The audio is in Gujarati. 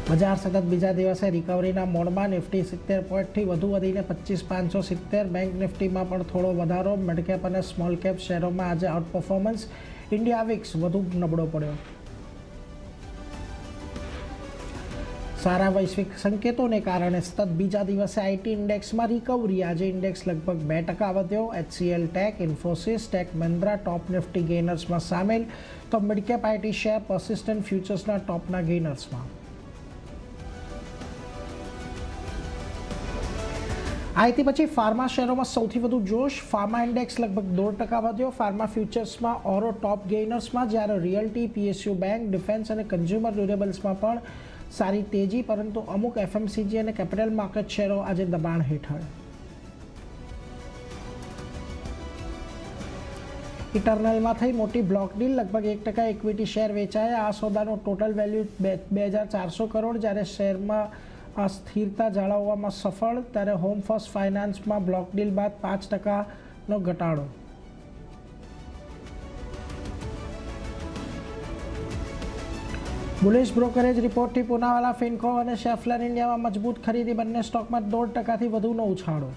બજાર સતત બીજા દિવસે રિકવરીના મોડમાં. નિફ્ટી 70 પોઈન્ટથી વધુ વધીને 25,570. બેંક નિફ્ટીમાં પણ થોડો વધારો. મિડકેપ અને સ્મોલ કેપ શેરોમાં આજે આઉટ પરફોર્મન્સ. ઇન્ડિયા વિક્સ વધુ નબળો પડ્યો. સારા વૈશ્વિક સંકેતોને કારણે સતત બીજા દિવસે આઈટી ઇન્ડેક્સમાં રિકવરી. આજે ઇન્ડેક્સ લગભગ 2% વધ્યો. HCL tech, Infosys, tech Mahindra top Nifty ગેઇનર્સમાં સામેલ, તો મિડકેપ આઈટી શેર પર્સિસ્ટન્ટ ફ્યુચર્સના ટોપના ગેઇનર્સમાં. આઈટી પછી ફાર્મા શેરોમાં સૌથી વધુ જોશ. ફાર્મા ઇન્ડેક્સ લગભગ 2% વધ્યો. ફાર્મા ફ્યુચર્સમાં ઓરો ટોપ ગેઇનર્સમાં, જ્યારે રિયલ્ટી, PSU બેંક, ડિફેન્સ અને કન્ઝ્યુમર ડ્યુરેબલ્સમાં પણ સારી તેજી, પરંતુ અમુક FMCG અને કેપિટલ માર્કેટ શેરો આજે દબાણ હેઠળ. ઇટરનલમાં થઈ મોટી બ્લોક ડીલ. લગભગ 1% ઇક્વિટી શેર વેચાયા. આ સોદાનો ટોટલ વેલ્યુ 2,400 કરોડ. જ્યારે શેરમાં આ સ્થિરતા જાળવવામાં સફળ. ત્યારે હોમ ફર્સ્ટ ફાઇનાન્સમાં બ્લોક ડીલ બાદ 5%નો ઘટાડો. બુલિશ બ્રોકરેજ રિપોર્ટથી પૂનાવાલા, ફિનકો અને શેફલર ઇન્ડિયામાં મજબૂત ખરીદી. બંને સ્ટોકમાં 1.5%થી વધુનો ઉછાળો.